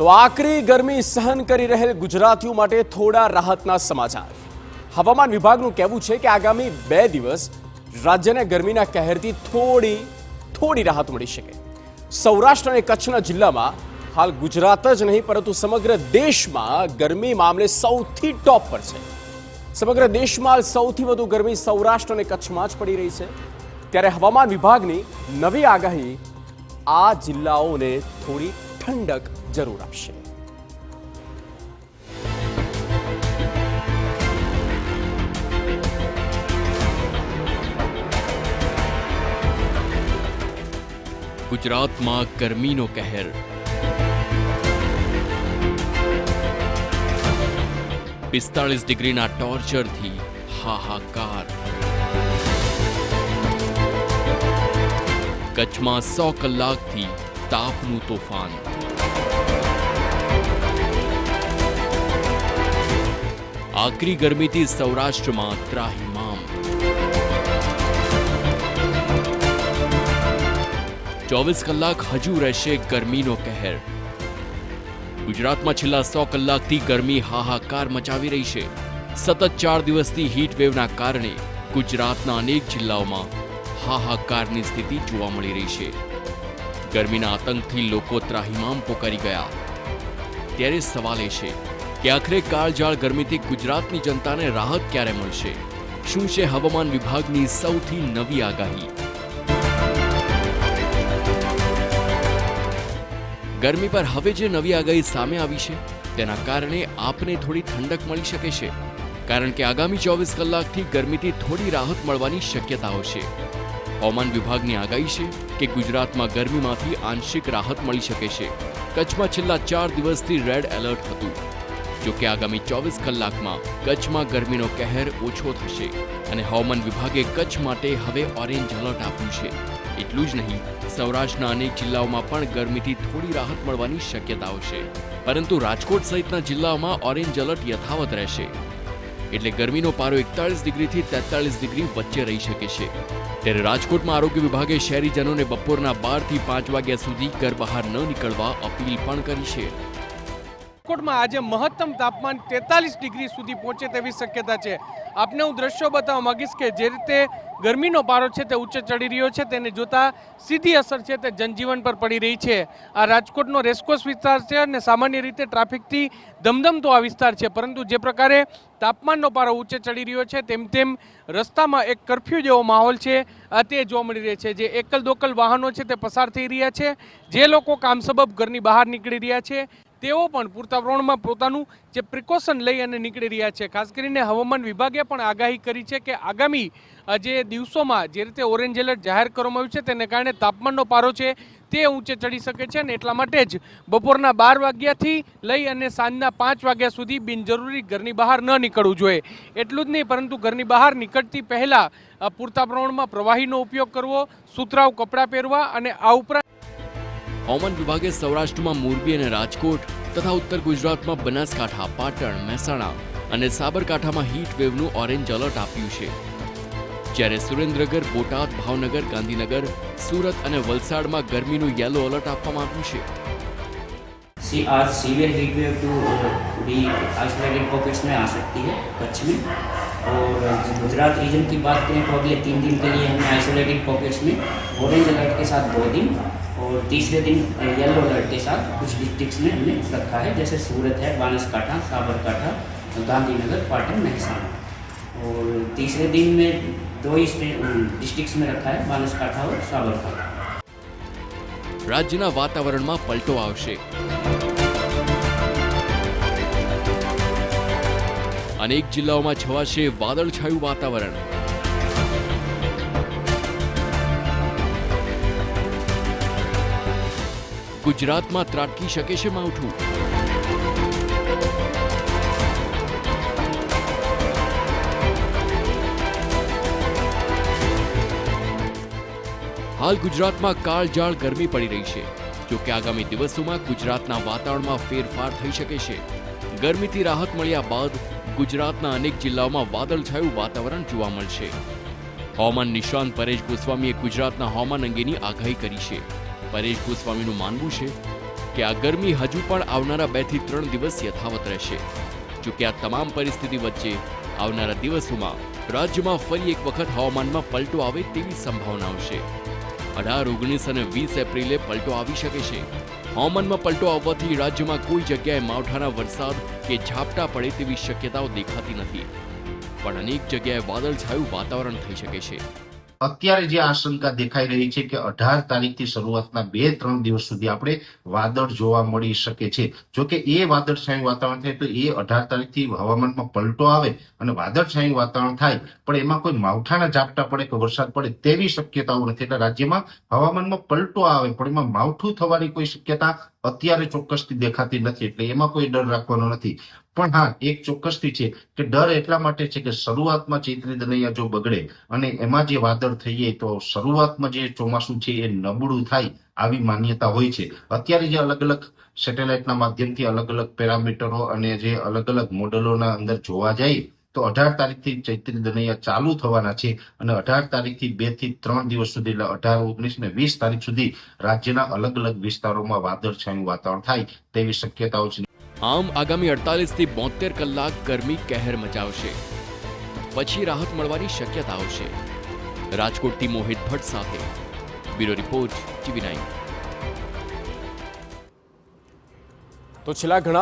તો આકરી ગરમી સહન કરી રહેલ ગુજરાતીઓ માટે થોડા રાહતના સમાચાર। હવામાન વિભાગનું કહેવું છે કે આગામી 2 દિવસ રાજ્યને ગરમીના કહેરથી થોડી રાહત મળી શકે। સૌરાષ્ટ્ર અને કચ્છના જિલ્લામાં હાલ ગુજરાત જ નહીં પરંતુ સમગ્ર દેશમાં ગરમી મામલે સૌથી ટોપ પર છે। સમગ્ર દેશમાં સૌથી વધુ ગરમી સૌરાષ્ટ્ર અને કચ્છમાં જ પડી રહી છે। ત્યારે હવામાન વિભાગની નવી આગાહી આ જિલ્લાઓને થોડી ઠંડક જરૂર આપશે। ગુજરાતમાં ગરમીનો કહેર। 45 ડિગ્રીના ટોર્ચરથી હાહાકાર। કચ્છમાં 100 કલાકથી તાપનું તોફાન। આકરી ગરમીથી સૌરાષ્ટ્રમાં ત્રાહિમામ। 24 કલાક હજુ રહેશે ગરમીનો કહેર। ગુજરાતમાં છેલ્લા 100 કલાકથી ગરમી હાહાકાર મચાવી રહી છે। સતત 4 દિવસથી હીટ વેવના કારણે ગુજરાતના અનેક જિલ્લાઓમાં હાહાકારની સ્થિતિ જોવા મળી રહી છે। ગરમીના આતંકથી લોકો ત્રાહિમામ પોકારી ગયા। ત્યારે સવાલ એ છે કે આખરે કાળઝાળ ગરમીથી ગુજરાતની જનતાને રાહત ક્યારે મળશે? શું છે હવામાન વિભાગની સૌથી નવી આગાહી? ગરમી પર હવે જે નવી આગાહી સામે આવી છે તેના કારણે આપને થોડી ઠંડક મળી શકે છે, કારણ કે આગામી 24 કલાકથી ગરમીથી થોડી રાહત મળવાની શક્યતાઓ છે। હવામાન વિભાગની આગાહી છે કે ગુજરાતમાં ગરમીમાંથી આંશિક રાહત મળી શકે છે। કચ્છમાં છેલ્લા 4 દિવસથી રેડ એલર્ટ હતું, જો કે આગામી 24 કલાકમાં કચ્છમાં ગરમીનો કહેર ઓછો થશે અને હવામાન વિભાગે કચ્છ માટે હવે ઓરેન્જ એલર્ટ આપ્યું છે। એટલું જ નહીં, સૌરાષ્ટ્રના અનેક જિલ્લાઓમાં પણ ગરમીથી થોડી રાહત મળવાની શક્યતાઓ છે, પરંતુ રાજકોટ સહિતના જિલ્લાઓમાં ઓરેન્જ એલર્ટ યથાવત રહેશે। એટલે ગરમીનો પારો 41 ડિગ્રીથી 43 ડિગ્રી વચ્ચે રહી શકે છે। ત્યારે રાજકોટમાં આરોગ્ય વિભાગે શહેરીજનોને બપોરના 12 થી 5 વાગ્યા સુધી ઘર બહાર ન નીકળવા અપીલ પણ કરી છે। રાજકોટમાં આજે મહત્તમ તાપમાન 43 ડિગ્રી સુધી પહોંચે તેવી શક્યતા છે। આપને હું દ્રશ્યો બતાવવા માંગીશ કે જે રીતે ગરમીનો પારો છે તે ઊંચે ચડી રહ્યો છે, તેને જોતા સીધી અસર છે તે જનજીવન પર પડી રહી છે। આ રાજકોટનો રેસકોર્સ વિસ્તાર છે અને સામાન્ય રીતે ટ્રાફિકથી ધમધમતો આ વિસ્તાર છે, પરંતુ જે પ્રકારે તાપમાનનો પારો ઊંચે ચડી રહ્યો છે તેમ રસ્તામાં એક કર્ફ્યુ જેવો માહોલ છે તે જોવા મળી રહ્યો છે। જે એકલ દોકલ વાહનો છે તે પસાર થઈ રહ્યા છે। જે લોકો કામ સબબ ઘરની બહાર નીકળી રહ્યા છે તેઓ પણ પૂરતા પ્રમાણમાં પોતાનું જે પ્રિકોશન લઈ અને નીકળી રહ્યા છે। ખાસ કરીને હવામાન વિભાગે પણ આગાહી કરી છે કે આગામી જે દિવસોમાં જે રીતે ઓરેન્જ એલર્ટ જાહેર કરવામાં આવ્યું છે તેને કારણે તાપમાનનો પારો છે તે ઊંચે ચડી શકે છે અને એટલા માટે જ બપોરના 12 વાગ્યાથી લઈ અને સાંજના 5 વાગ્યા સુધી બિનજરૂરી ઘરની બહાર ન નીકળવું જોઈએ। એટલું જ નહીં, પરંતુ ઘરની બહાર નીકળતી પહેલાં પૂરતા પ્રમાણમાં પ્રવાહીનો ઉપયોગ કરવો, સુતરાઉ કપડાં પહેરવા અને આ ઉપરાંત હવામાન વિભાગે સૌરાષ્ટ્રમાં મોરબી અને રાજકોટ તથા ઉત્તર ગુજરાતમાં બનાસકાંઠા, પાટણ, મહેસાણા અને સાબરકાંઠામાં હીટ વેવનું ઓરેન્જ એલર્ટ આપ્યું છે, જ્યારે સુરેન્દ્રનગર, બોટાદ, ભાવનગર, ગાંધીનગર, સુરત અને વલસાડમાં ગરમીનું યેલો એલર્ટ આપવામાં આવ્યું છે। आज सीवियर हीट वेव टू भी आइसोलेटेड पॉकेट्स में आ सकती है कच्छ में। और गुजरात रीजन की बात करें तो अगले 3 दिन के लिए हमने आइसोलेटेड पॉकेट्स में ऑरेंज अलर्ट के साथ 2 दिन और तीसरे दिन येलो अलर्ट के साथ कुछ डिस्ट्रिक्ट्स में हमने रखा है, जैसे सूरत है, बनासकांठा, साबरकांठा, गांधीनगर, पाटन, महसाणा। और तीसरे दिन में 2 ही डिस्ट्रिक्ट्स में रखा है, बनासकांठा और साबरकांठा। રાજ્યના વાતાવરણમાં પલટો આવશે। અનેક જિલ્લાઓમાં છવાશે વાદળછાયું વાતાવરણ। ગુજરાતમાં ત્રાટકી શકે છે માવઠું। હાલ ગુજરાતમાં કાળઝાળ ગરમી પડી રહી છે, જો કે આગામી દિવસોમાં ગુજરાતના વાતાવરણમાં ફેરફાર થઈ શકે છે। ગરમીથી રાહત મળ્યા બાદ ગુજરાતના અનેક જિલ્લાઓમાં વાદળછાયું વાતાવરણ જોવા મળશે। હવામાન નિષ્ણાત પરેશ ગોસ્વામીએ ગુજરાતના હવામાન અંગેની આગાહી કરી છે। પરેશ ગોસ્વામીનું માનવું છે કે આ ગરમી હજુ પણ આવનારા 2 થી 3 દિવસ યથાવત રહેશે. જો કે આ તમામ પરિસ્થિતિ વચ્ચે આવનારા દિવસોમાં રાજ્યમાં ફરી એક વખત હવામાનમાં પલટો આવે તેવી સંભાવનાઓ છે. 18, 19 અને 20 એપ્રિલે પલટો આવી શકે છે. હવામાનમાં પલટો આવવાથી રાજ્યમાં કોઈ જગ્યાએ માવઠાના વરસાદ કે ઝાપટા પડે તેવી શક્યતાઓ દેખાતી નથી, પણ અનેક જગ્યાએ વાદળછાયું વાતાવરણ થઈ શકે છે. અત્યારે જે આશંકા દેખાઈ રહી છે કે 18 તારીખથી શરૂઆતના 2-3 દિવસ સુધી આપણે વાદળ જોવા મળી શકે છે. જો કે એ વાદળછાયું વાતાવરણ થાય તો એ 18 તારીખથી હવામાનમાં પલટો આવે અને વાદળછાયું વાતાવરણ થાય, પણ એમાં કોઈ માવઠાના ઝાપટા પડે કે વરસાદ પડે તેવી શક્યતાઓ નથી. એટલે રાજ્યમાં હવામાનમાં પલટો આવે પણ એમાં માવઠું થવાની કોઈ શક્યતા અત્યારે ચોક્કસથી દેખાતી નથી. એટલે એમાં કોઈ ડર રાખવાનો નથી. પણ હા, એક ચોક્કસથી છે કે ડર એટલા માટે છે કે શરૂઆતમાં ચૈત્રી દનૈયા જો બગડે અને એમાં જે વાદળ થઈએ તો શરૂઆતમાં જે ચોમાસું છે એ નબળું થાય આવી માન્યતા હોય છે. અત્યારે જે અલગ અલગ સેટેલાઇટના માધ્યમથી અલગ અલગ પેરામીટરો અને જે અલગ અલગ મોડેલોના અંદર જોવા જાય તો 18 તારીખથી ચૈત્રી દનૈયા ચાલુ થવાના છે અને 18 તારીખથી 2 થી 3 દિવસ સુધી એટલે 18, 19 ને 20 તારીખ સુધી રાજ્યના અલગ અલગ વિસ્તારોમાં વાદળછાયું વાતાવરણ થાય તેવી શક્યતાઓ છે. આમ આગામી 48 થી 72 કલાક ગરમી કહેર મચાવશે, પછી રાહત મળવાની શક્યતાઓ છે. રાજકોટથી મોહિત ભટ્ટ સાથે બ્યુરો રિપોર્ટ TV9. તો છેલ્લા ઘણા